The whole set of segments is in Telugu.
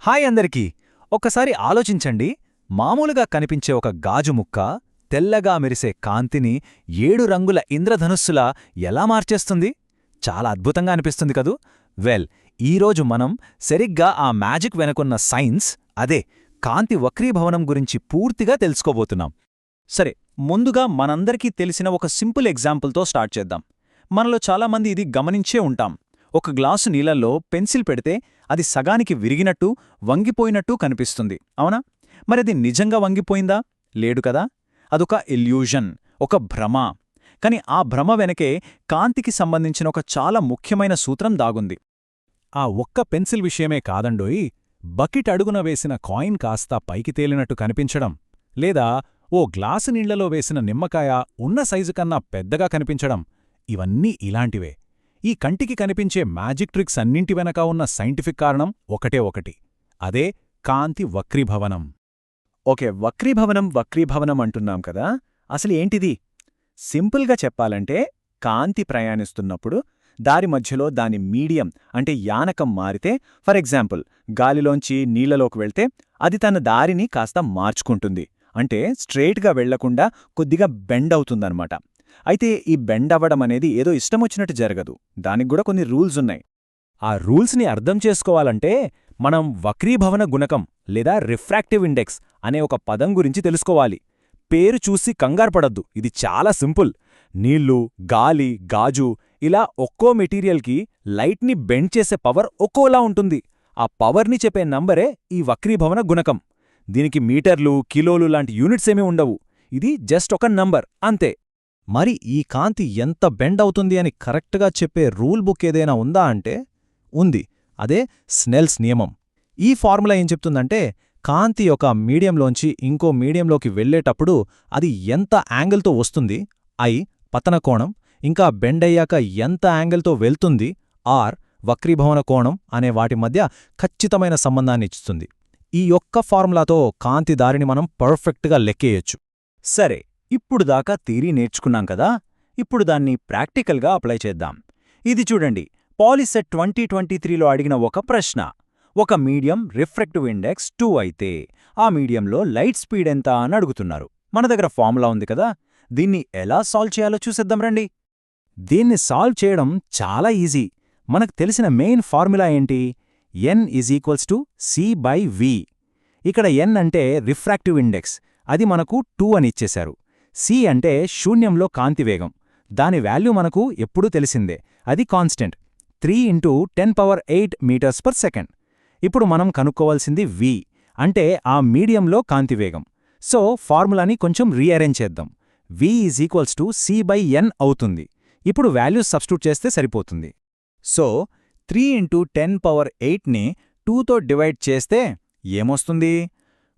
హాయ్ అందరికీ. ఒక్కసారి ఆలోచించండి, మామూలుగా కనిపించే ఒక గాజు ముక్క తెల్లగా మెరిసే కాంతిని 7 రంగుల ఇంద్రధనుస్సులా ఎలా మార్చేస్తుంది? చాలా అద్భుతంగా అనిపిస్తుంది కదూ? ఈరోజు మనం సరిగ్గా ఆ మ్యాజిక్ వెనుకున్న సైన్స్, అదే కాంతి వక్రీభవనం గురించి పూర్తిగా తెలుసుకోబోతున్నాం. సరే, ముందుగా మనందరికీ తెలిసిన ఒక సింపుల్ ఎగ్జాంపుల్తో స్టార్ట్ చేద్దాం. మనలో చాలామంది ఇది గమనించే ఉంటాం. ఒక గ్లాసు నీళ్లలో పెన్సిల్ పెడితే అది సగానికి విరిగినట్టు, వంగిపోయినట్టు కనిపిస్తుంది, అవునా? మరది నిజంగా వంగిపోయిందా? లేదు కదా. అదొక ఇల్యూషన్, ఒక భ్రమ. కాని ఆ భ్రమ వెనకే కాంతికి సంబంధించిన ఒక చాలా ముఖ్యమైన సూత్రం దాగుంది. ఆ ఒక్క పెన్సిల్ విషయమే కాదండోయ్, బకెట్ అడుగున వేసిన కాయిన్ కాస్త పైకి తేలినట్టు కనిపించడం, లేదా ఓ గ్లాసు నీళ్లలో వేసిన నిమ్మకాయ ఉన్న సైజు కన్నా పెద్దగా కనిపించడం, ఇవన్నీ ఇలాంటివే. ఈ కంటికి కనిపించే మ్యాజిక్ ట్రిక్స్ అన్నింటి వెనక ఉన్న సైంటిఫిక్ కారణం ఒకటే ఒకటి, అదే కాంతి వక్రీభవనం. ఓకే, వక్రీభవనం అంటున్నాం కదా, అసలు ఏంటిది? సింపుల్గా చెప్పాలంటే, కాంతి ప్రయాణిస్తున్నప్పుడు దారి మధ్యలో దాని మీడియం అంటే యానకం మారితే, ఫర్ ఎగ్జాంపుల్ గాలిలోంచి నీళ్లలోకి వెళ్తే అది తన దారిని కాస్త మార్చుకుంటుంది. అంటే స్ట్రెయిట్గా వెళ్లకుండా కొద్దిగా బెండ్ అవుతుందన్నమాట. అయితే ఈ బెండ్ అవ్వడమనేది ఏదో ఇష్టమొచ్చినట్టు జరగదు, దానిక్కూడా కొన్ని రూల్స్ ఉన్నాయి. ఆ రూల్స్ని అర్థం చేసుకోవాలంటే మనం వక్రీభవన గుణకం లేదా రిఫ్రాక్టివ్ ఇండెక్స్ అనే ఒక పదం గురించి తెలుసుకోవాలి. పేరు చూసి కంగారుపడద్దు, ఇది చాలా సింపుల్. నీళ్లు, గాలి, గాజు ఇలా ఒక్కో మెటీరియల్కి లైట్ని బెండ్ చేసే పవర్ ఒక్కోలా ఉంటుంది. ఆ పవర్ని చెప్పే నంబరే ఈ వక్రీభవన గుణకం. దీనికి మీటర్లు, కిలోలు లాంటి యూనిట్సేమీ ఉండవు. ఇది జస్ట్ ఒక నంబర్ అంతే. మరి ఈ కాంతి ఎంత బెండ్ అవుతుంది అని కరెక్ట్గా చెప్పే రూల్ బుక్ ఏదైనా ఉందా అంటే ఉంది. అదే స్నెల్స్ నియమం. ఈ ఫార్ములా ఏం చెప్తుందంటే, కాంతి ఒక మీడియంలోంచి ఇంకో మీడియంలోకి వెళ్లేటప్పుడు అది ఎంత యాంగిల్తో వస్తుంది, పతన కోణం, ఇంకా బెండ్ అయ్యాక ఎంత యాంగిల్తో వెళ్తుంది, వక్రీభవన కోణం అనే వాటి మధ్య ఖచ్చితమైన సంబంధాన్నిచ్చుతుంది. ఈ ఒక్క ఫార్ములాతో కాంతి దారిని మనం పర్ఫెక్ట్గా లెక్కేయొచ్చు. సరే, ఇప్పుడు దాకా థియరీ నేర్చుకున్నాం కదా, ఇప్పుడు దాన్ని ప్రాక్టికల్గా అప్లై చేద్దాం. ఇది చూడండి, పాలిసెట్ 2023లో అడిగిన ఒక ప్రశ్న. ఒక మీడియం రిఫ్రాక్టివ్ ఇండెక్స్ 2 అయితే ఆ మీడియంలో లైట్ స్పీడ్ ఎంత అని అడుగుతున్నారు. మన దగ్గర ఫార్ములా ఉంది కదా, దీన్ని ఎలా సాల్వ్ చేయాలో చూసేద్దాం రండి. దీన్ని సాల్వ్ చేయడం చాలా ఈజీ. మనకు తెలిసిన మెయిన్ ఫార్ములా ఏంటి? n=c/v. ఇక్కడ n అంటే రిఫ్రాక్టివ్ ఇండెక్స్, అది మనకు 2 అని ఇచ్చేశారు. c అంటే శూన్యంలో కాంతివేగం, దాని వాల్యూ మనకు ఎప్పుడూ తెలిసిందే, అది కాన్స్టెంట్, 3 × 10⁸ మీటర్స్ పర్ సెకండ్. ఇప్పుడు మనం కనుక్కోవాల్సింది v, అంటే ఆ మీడియంలో కాంతివేగం. సో ఫార్ములాని కొంచెం రీఅరేంజ్ చేద్దాం. v=c/n అవుతుంది. ఇప్పుడు వాల్యూస్ సబ్స్టిట్యూట్ చేస్తే సరిపోతుంది. సో 3 × 10⁸ని 2తో డివైడ్ చేస్తే ఏమొస్తుంది?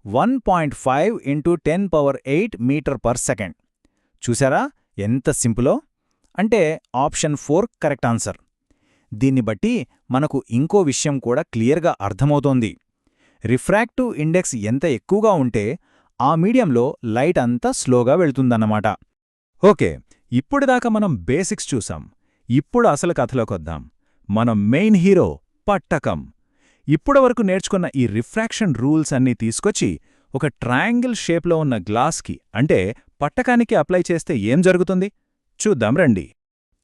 1.5 × 10⁸ మీటర్ పర్ సెకండ్. చూసారా ఎంత సింపులో? అంటే ఆప్షన్ 4 కరెక్ట్ ఆన్సర్. దీన్ని బట్టి మనకు ఇంకో విషయం కూడా క్లియర్గా అర్థమవుతోంది. రిఫ్రాక్టివ్ ఇండెక్స్ ఎంత ఎక్కువగా ఉంటే ఆ మీడియంలో లైట్ అంతా స్లోగా వెళ్తుందన్నమాట. ఓకే, ఇప్పుడుదాకా మనం బేసిక్స్ చూసాం. ఇప్పుడు అసలు కథలోకొద్దాం. మన మెయిన్ హీరో పట్టకం. ఇప్పటివరకు నేర్చుకున్న ఈ రిఫ్రాక్షన్ రూల్స్ అన్నీ తీసుకొచ్చి ఒక ట్రయాంగిల్ షేప్లో ఉన్న గ్లాస్కి అంటే పట్టకానికి అప్లై చేస్తే ఏం జరుగుతుంది చూద్దాం రండి.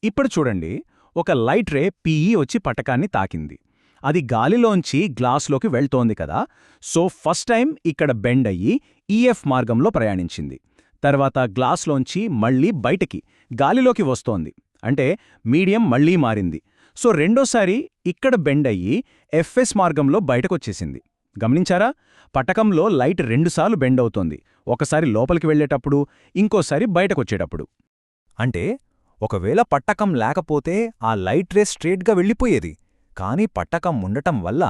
ఇప్పుడు చూడండి, ఒక లైట్ రే PE వచ్చి పట్టకాన్ని తాకింది. అది గాలిలోంచి గ్లాస్లోకి వెళ్తోంది కదా. సో ఫస్ట్ టైం ఇక్కడ బెండ్ అయ్యి EF మార్గంలో ప్రయాణించింది. తర్వాత గ్లాస్లోంచి మళ్లీ బయటికి గాలిలోకి వస్తోంది, అంటే మీడియం మళ్లీ మారింది. సో రెండోసారి ఇక్కడ బెండ్ అయ్యి FS మార్గంలో బయటకొచ్చేసింది. గమనించారా? పట్టకంలో లైట్ రెండుసార్లు బెండ్ అవుతోంది, ఒకసారి లోపలికి వెళ్లేటప్పుడు, ఇంకోసారి బయటకొచ్చేటప్పుడు. అంటే ఒకవేళ పట్టకం లేకపోతే ఆ లైట్ రే స్ట్రేట్గా వెళ్ళిపోయేది. కానీ పట్టకం ఉండటం వల్ల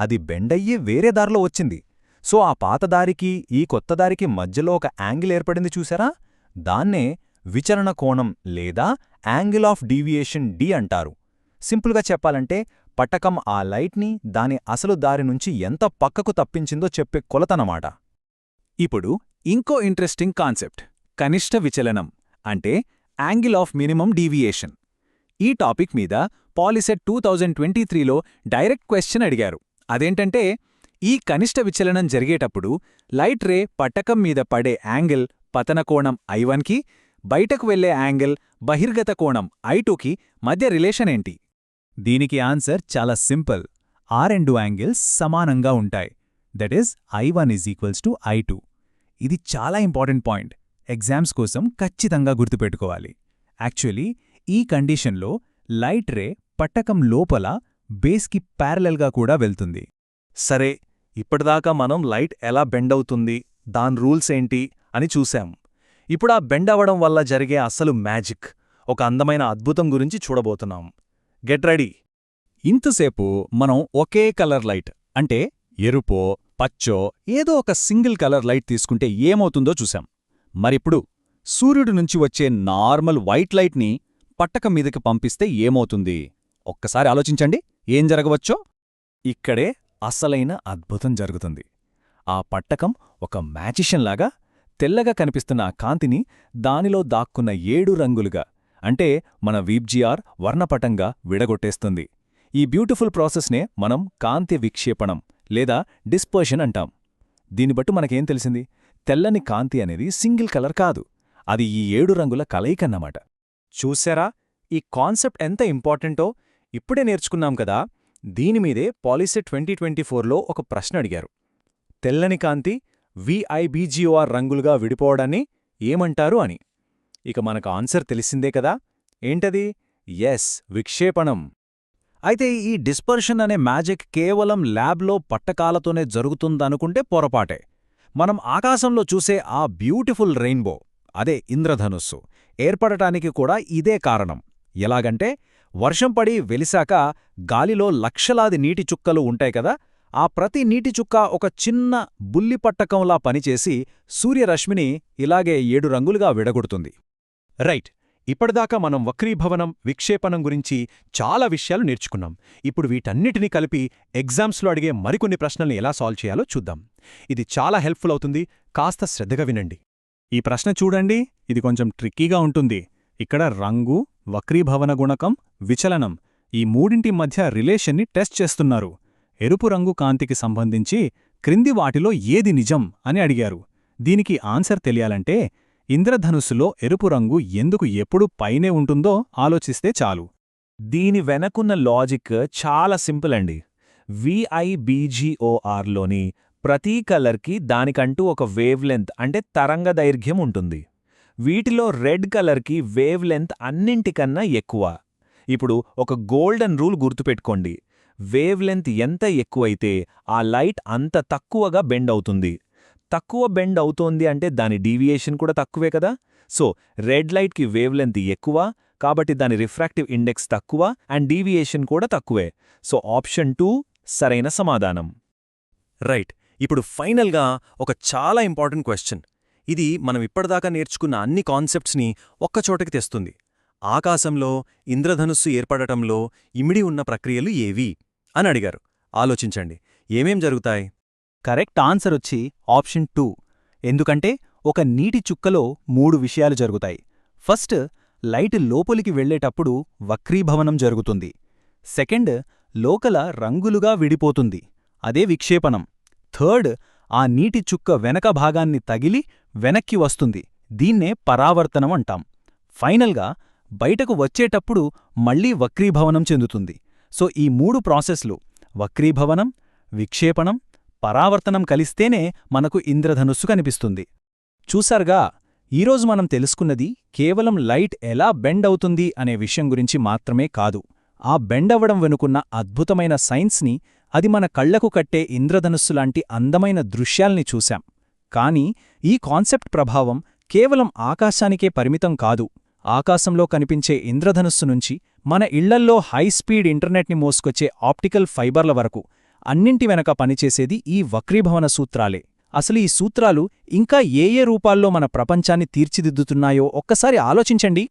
అది బెండయ్యి వేరే దారిలో వచ్చింది. సో ఆ పాతదారికి ఈ కొత్తదారికి మధ్యలో ఒక యాంగిల్ ఏర్పడింది చూసారా? దాన్నే విచలన కోణం లేదా యాంగిల్ ఆఫ్ డీవియేషన్ D అంటారు. సింపుల్గా చెప్పాలంటే పట్టకం ఆ లైట్ని దాని అసలు దారి నుంచి ఎంత పక్కకు తప్పించిందో చెప్పే కొలతనమాట. ఇప్పుడు ఇంకో ఇంట్రెస్టింగ్ కాన్సెప్ట్, కనిష్ట విచలనం అంటే యాంగిల్ ఆఫ్ మినిమం డీవియేషన్. ఈ టాపిక్ మీద పాలిసెట్ 2023లో డైరెక్ట్ క్వశ్చన్ అడిగారు. అదేంటంటే, ఈ కనిష్ట విచలనం జరిగేటప్పుడు లైట్ రే పట్టకం మీద పడే యాంగిల్ పతన కోణం I1కి, బయటకు వెళ్లే యాంగిల్ బహిర్గత కోణం I2కి మధ్య రిలేషన్ ఏంటి? దీనికి ఆన్సర్ చాలా సింపుల్. ఆ రెండు యాంగిల్స్ సమానంగా ఉంటాయి. That is I1 = I2. ఇది చాలా ఇంపార్టెంట్ పాయింట్. ఎగ్జామ్స్ కోసం ఖచ్చితంగా గుర్తుపెట్టుకోవాలి. యాక్చువల్లీ ఈ కండిషన్లో లైట్ రే పట్టకం లోపల బేస్కి ప్యారలల్గా కూడా వెళ్తుంది. సరే, ఇప్పటిదాకా మనం లైట్ ఎలా బెండ్ అవుతుంది, దాని రూల్స్ ఏంటి అని చూశాం. ఇప్పుడు ఆ బెండ్ అవ్వడం వల్ల జరిగే అసలు మ్యాజిక్, ఒక అందమైన అద్భుతం గురించి చూడబోతున్నాం. Get ready. ఇంతసేపు మనం ఒకే కలర్ లైట్ అంటే ఎరుపో పచ్చో ఏదో ఒక సింగిల్ కలర్ లైట్ తీసుకుంటే ఏమవుతుందో చూశాం. మరిప్పుడు సూర్యుడి నుంచి వచ్చే నార్మల్ వైట్ లైట్ని పట్టకం మీదకి పంపిస్తే ఏమవుతుంది? ఒక్కసారి ఆలోచించండి, ఏం జరగవచ్చో. ఇక్కడే అసలైన అద్భుతం జరుగుతుంది. ఆ పట్టకం ఒక మ్యాజిషియన్లాగా తెల్లగా కనిపిస్తున్న ఆ కాంతిని దానిలో దాక్కున్న 7 రంగులుగా, అంటే మన VGR వర్ణపటంగా విడగొట్టేస్తుంది. ఈ బ్యూటిఫుల్ ప్రాసెస్నే మనం కాంతి విక్షేపణం లేదా డిస్పర్షన్ అంటాం. దీన్ని బట్టి మనకేం తెలిసింది? తెల్లని కాంతి అనేది సింగిల్ కలర్ కాదు, అది ఈ 7 రంగుల కలయికన్నమాట. చూశారా ఈ కాన్సెప్ట్ ఎంత ఇంపార్టెంటో? ఇప్పుడే నేర్చుకున్నాం కదా. దీనిమీదే పాలిసెట్ 2024లో ఒక ప్రశ్న అడిగారు. తెల్లని కాంతి VIBGOR రంగులుగా విడిపోవడాన్ని ఏమంటారు అని. ఇక మనకు ఆన్సర్ తెలిసిందే కదా. ఏంటది? ఎస్, విక్షేపణం. అయితే ఈ డిస్పర్షన్ అనే మ్యాజిక్ కేవలం ల్యాబ్లో పట్టకాలతోనే జరుగుతుందనుకుంటే పొరపాటే. మనం ఆకాశంలో చూసే ఆ బ్యూటిఫుల్ రెయిన్బో, అదే ఇంద్రధనుస్సు, ఏర్పడటానికి కూడా ఇదే కారణం. ఎలాగంటే వర్షం పడి వెలిశాక గాలిలో లక్షలాది నీటి చుక్కలు ఉంటాయి కదా, ఆ ప్రతి నీటి చుక్క ఒక చిన్న బుల్లిపట్టకంలా పనిచేసి సూర్యరశ్మిని ఇలాగే 7 రంగులుగా విడగొడుతుంది. రైట్. ఇప్పటిదాకా మనం వక్రీభవనం, విక్షేపణం గురించి చాలా విషయాలు నేర్చుకున్నాం. ఇప్పుడు వీటన్నిటినీ కలిపి ఎగ్జామ్స్లో అడిగే మరికొన్ని ప్రశ్నల్ని ఎలా సాల్వ్ చేయాలో చూద్దాం. ఇది చాలా హెల్ప్ఫుల్ అవుతుంది. కాస్త శ్రద్ధగా వినండి. ఈ ప్రశ్న చూడండి, ఇది కొంచెం ట్రిక్కీగా ఉంటుంది. ఇక్కడ రంగు, వక్రీభవన గుణకం, విచలనం ఈ మూడింటి మధ్య రిలేషన్ని టెస్ట్ చేస్తున్నారు. ఎరుపు రంగు కాంతికి సంబంధించి క్రింది వాటిలో ఏది నిజం అని అడిగారు. దీనికి ఆన్సర్ తెలియాలంటే ఇంద్రధనుస్సులో ఎరుపు రంగు ఎందుకు ఎప్పుడు పైనే ఉంటుందో ఆలోచిస్తే చాలు. దీని వెనకున్న లాజిక్ చాలా సింపుల్ అండి. VIBGORలోని ప్రతి కలర్కి దానికంటూ ఒక వేవ్ లెంత్ అంటే తరంగ దైర్ఘ్యం ఉంటుంది. వీటిలో రెడ్ కలర్కి వేవ్ లెంత్ అన్నింటికన్నా ఎక్కువ. ఇప్పుడు ఒక గోల్డెన్ రూల్ గుర్తుపెట్టుకోండి. వేవ్ లెంత్ ఎంత ఎక్కువైతే ఆ లైట్ అంత తక్కువగా బెండ్ అవుతుంది. తక్కువ బెండ్ అవుతోంది అంటే దాని డీవియేషన్ కూడా తక్కువే కదా. సో రెడ్ లైట్కి వేవ్ లెంత్ ఎక్కువ, కాబట్టి దాని రిఫ్రాక్టివ్ ఇండెక్స్ తక్కువ అండ్ డీవియేషన్ కూడా తక్కువే. సో ఆప్షన్ 2 సరైన సమాధానం. రైట్. ఇప్పుడు ఫైనల్గా ఒక చాలా ఇంపార్టెంట్ క్వశ్చన్. ఇది మనం ఇప్పటిదాకా నేర్చుకున్న అన్ని కాన్సెప్ట్స్ని ఒక్కచోటకి తెస్తుంది. ఆకాశంలో ఇంద్రధనుస్సు ఏర్పడటంలో ఇమిడి ఉన్న ప్రక్రియలు ఏవి అని అడిగారు. ఆలోచించండి, ఏమేం జరుగుతాయి? కరెక్ట్ ఆన్సర్ వచ్చి ఆప్షన్ 2. ఎందుకంటే ఒక నీటి చుక్కలో 3 విషయాలు జరుగుతాయి. ఫస్ట్, లైట్ లోపలికి వెళ్లేటప్పుడు వక్రీభవనం జరుగుతుంది. సెకండ్, లోకల రంగులుగా విడిపోతుంది, అదే విక్షేపణం. థర్డ్, ఆ నీటి చుక్క వెనక భాగాన్ని తగిలి వెనక్కి వస్తుంది, దీన్నే పరావర్తనం అంటాం. ఫైనల్గా బయటకు వచ్చేటప్పుడు మళ్లీ వక్రీభవనం చెందుతుంది. సో ఈ 3 ప్రాసెస్లు వక్రీభవనం, విక్షేపణం, పరావర్తనం కలిస్తేనే మనకు ఇంద్రధనుస్సు కనిపిస్తుంది. చూసారుగా, ఈరోజు మనం తెలుసుకున్నది కేవలం లైట్ ఎలా బెండ్ అవుతుంది అనే విషయం గురించి మాత్రమే కాదు. ఆ బెండ్ అవ్వడం వెనుకున్న అద్భుతమైన సైన్స్ని, అది మన కళ్లకు కట్టే ఇంద్రధనుస్సులాంటి అందమైన దృశ్యాల్ని చూశాం. కానీ ఈ కాన్సెప్ట్ ప్రభావం కేవలం ఆకాశానికే పరిమితం కాదు. ఆకాశంలో కనిపించే ఇంద్రధనుస్సు నుంచి మన ఇళ్లల్లో హైస్పీడ్ ఇంటర్నెట్ని మోసుకొచ్చే ఆప్టికల్ ఫైబర్ల వరకు అన్నింటి వెనక పనిచేసేది ఈ వక్రీభవన సూత్రాలే. అసలు ఈ సూత్రాలు ఇంకా ఏ రూపాల్లో మన ప్రపంచాన్ని తీర్చిదిద్దుతున్నాయో ఒక్కసారి ఆలోచించండి.